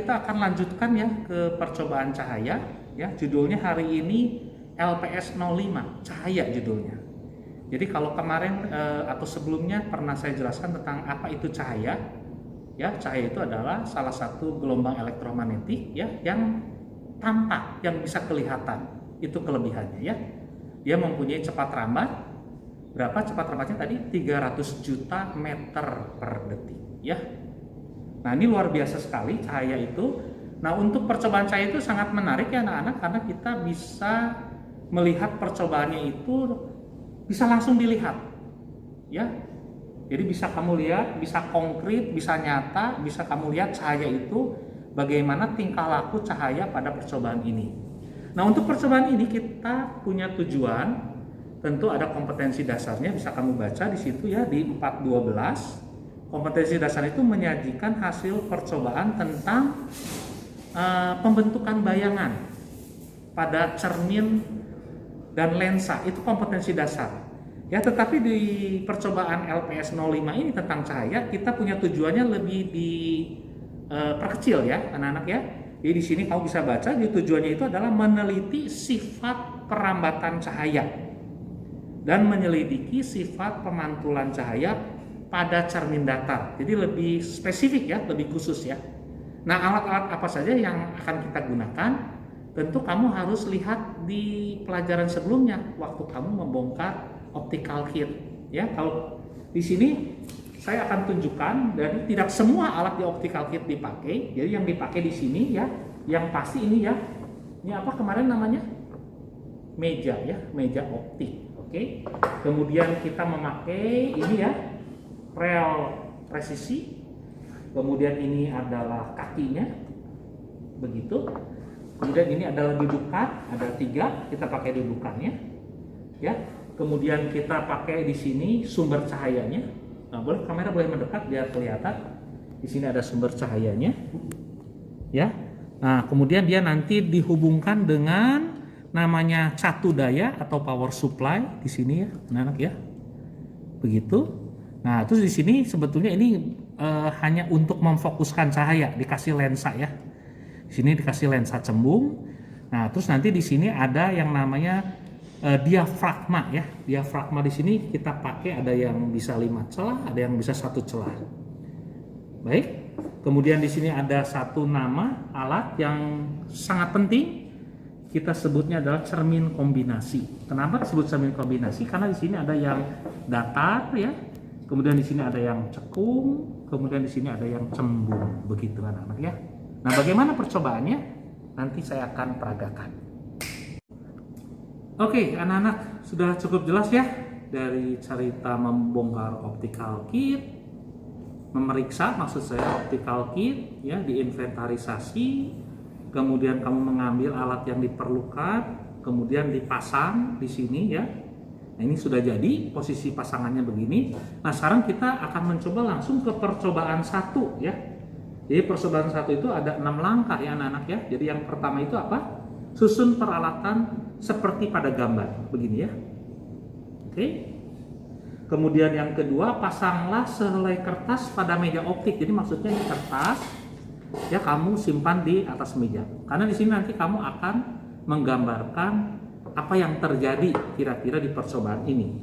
kita akan lanjutkan ya ke percobaan cahaya. Ya, judulnya hari ini LPS 05, cahaya judulnya. Jadi kalau kemarin atau sebelumnya pernah saya jelaskan tentang apa itu cahaya. Ya, cahaya itu adalah salah satu gelombang elektromagnetik ya yang tampak, yang bisa kelihatan. Itu kelebihannya ya. Dia mempunyai cepat rambat. Berapa cepat rambatnya tadi? 300 juta meter per detik ya. Nah, ini luar biasa sekali cahaya itu. Nah, untuk percobaan cahaya itu sangat menarik ya anak-anak, karena kita bisa melihat percobaannya itu bisa langsung dilihat ya. Jadi bisa kamu lihat, bisa konkret, bisa nyata, bisa kamu lihat cahaya itu bagaimana tingkah laku cahaya pada percobaan ini. Nah, untuk percobaan ini kita punya tujuan, tentu ada kompetensi dasarnya, bisa kamu baca di situ ya di 4.12. Kompetensi dasar itu menyajikan hasil percobaan tentang pembentukan bayangan pada cermin dan lensa. Itu kompetensi dasar ya. Tetapi di percobaan LPS 05 ini tentang cahaya, kita punya tujuannya lebih diperkecil ya anak-anak ya. Jadi di sini kamu bisa baca, di tujuannya itu adalah meneliti sifat perambatan cahaya dan menyelidiki sifat pemantulan cahaya pada cermin datar. Jadi lebih spesifik ya, lebih khusus ya. Nah, alat-alat apa saja yang akan kita gunakan? Tentu kamu harus lihat di pelajaran sebelumnya waktu kamu membongkar optical kit ya. Kalau di sini saya akan tunjukkan, dan tidak semua alat di optical kit dipakai. Jadi yang dipakai di sini ya, yang pasti ini ya. Ini apa kemarin namanya? Meja ya, meja optik. Oke. Kemudian kita memakai ini ya, rel presisi. Kemudian ini adalah kakinya, begitu. Kemudian ini adalah dudukan, ada 3, kita pakai dudukannya, ya. Kemudian kita pakai di sini sumber cahayanya. Nah, kamera boleh mendekat biar kelihatan. Di sini ada sumber cahayanya, ya. Nah, kemudian dia nanti dihubungkan dengan namanya catu daya atau power supply di sini ya, anak-anak ya, begitu. Nah, terus di sini sebetulnya ini hanya untuk memfokuskan cahaya, dikasih lensa ya. Di sini dikasih lensa cembung. Nah, terus nanti di sini ada yang namanya diafragma ya. Diafragma di sini kita pakai, ada yang bisa 5 celah, ada yang bisa 1 celah. Baik. Kemudian di sini ada satu nama alat yang sangat penting. Kita sebutnya adalah cermin kombinasi. Kenapa disebut cermin kombinasi? Karena di sini ada yang datar ya. Kemudian di sini ada yang cekung, kemudian di sini ada yang cembung, begitu anak-anak ya. Nah, bagaimana percobaannya? Nanti saya akan peragakan. Oke, anak-anak, sudah cukup jelas ya dari cerita membongkar optical kit, memeriksa maksud saya optical kit ya, diinventarisasi, kemudian kamu mengambil alat yang diperlukan, kemudian dipasang di sini ya. Nah, ini sudah jadi posisi pasangannya begini. Nah, sekarang kita akan mencoba langsung ke percobaan 1 ya. Jadi percobaan 1 itu ada 6 langkah ya anak-anak ya. Jadi yang pertama itu apa? Susun peralatan seperti pada gambar begini ya. Oke. Kemudian yang kedua, pasanglah sehelai kertas pada meja optik. Jadi maksudnya ini kertas ya, kamu simpan di atas meja. Karena di sini nanti kamu akan menggambarkan apa yang terjadi kira-kira di percobaan ini.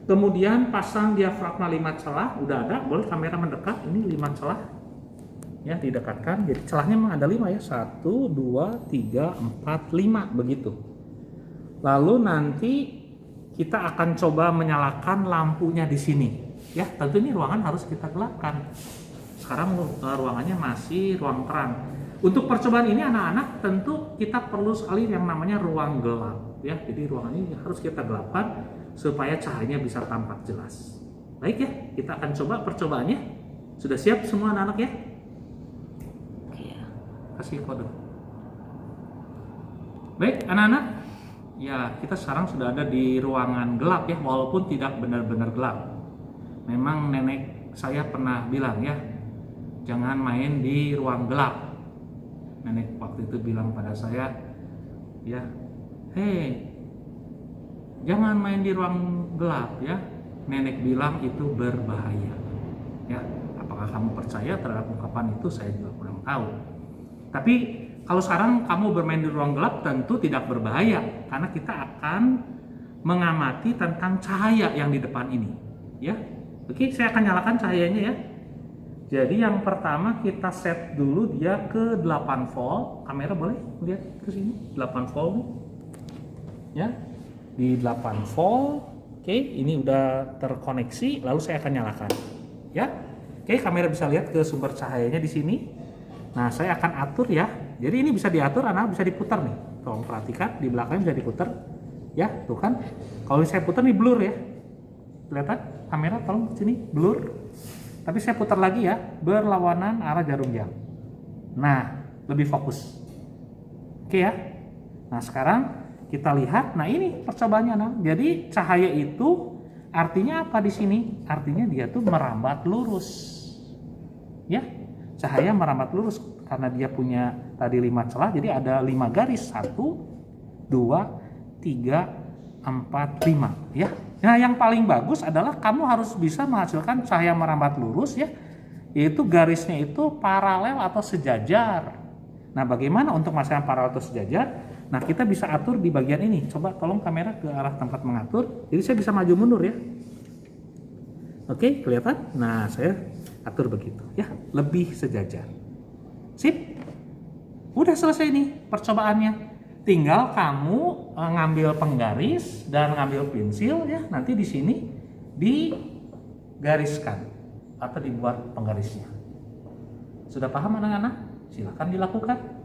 Kemudian pasang diafragma 5 celah, udah ada, boleh kamera mendekat, ini 5 celah ya, didekatkan. Jadi celahnya memang ada 5 ya, 1, 2, 3, 4, 5 begitu. Lalu nanti kita akan coba menyalakan lampunya di sini ya. Tentu ini ruangan harus kita gelapkan. Sekarang ruangannya masih ruang terang. Untuk percobaan ini anak-anak tentu kita perlu sekali yang namanya ruang gelap ya. Jadi ruangan ini harus kita gelapkan supaya cahayanya bisa tampak jelas. Baik ya, kita akan coba percobaannya. Sudah siap semua anak-anak ya? Iya. Kasih kode. Baik anak-anak, ya kita sekarang sudah ada di ruangan gelap ya, walaupun tidak benar-benar gelap. Memang nenek saya pernah bilang ya, jangan main di ruang gelap. Nenek waktu itu bilang pada saya, ya, hei, jangan main di ruang gelap ya. Nenek bilang itu berbahaya. Ya, apakah kamu percaya terhadap ungkapan itu? Saya juga kurang tahu. Tapi kalau sekarang kamu bermain di ruang gelap tentu tidak berbahaya karena kita akan mengamati tentang cahaya yang di depan ini, ya. Oke, saya akan nyalakan cahayanya ya. Jadi yang pertama kita set dulu dia ke 8 volt. Kamera boleh lihat ke sini 8 volt nih. Ya. Di 8 volt. Oke, ini udah terkoneksi, lalu saya akan nyalakan. Ya. Oke, kamera bisa lihat ke sumber cahayanya di sini. Nah, saya akan atur ya. Jadi ini bisa diatur, anak bisa diputar nih. Tolong perhatikan, di belakangnya bisa diputar. Ya, tuh kan. Kalau saya putar nih blur ya. Kelihatan? Kamera tolong sini blur. Tapi saya putar lagi ya, berlawanan arah jarum jam. Nah, lebih fokus. Oke ya. Nah, sekarang kita lihat. Nah, ini percobaannya. Nah. Jadi cahaya itu artinya apa di sini? Artinya dia tuh merambat lurus. Ya. Cahaya merambat lurus karena dia punya tadi 5 celah, jadi ada 5 garis. 1 2 3 4 5 ya. Nah, yang paling bagus adalah kamu harus bisa menghasilkan cahaya merambat lurus ya, yaitu garisnya itu paralel atau sejajar. Nah, bagaimana untuk menghasilkan paralel atau sejajar? Nah, kita bisa atur di bagian ini. Coba tolong kamera ke arah tempat mengatur. Jadi saya bisa maju mundur ya. Oke, kelihatan? Nah, saya atur begitu ya, lebih sejajar. Sip. Udah selesai nih percobaannya. Tinggal kamu ngambil penggaris dan ngambil pensil ya, nanti di sini digariskan atau dibuat penggarisnya. Sudah paham anak-anak? Silakan dilakukan.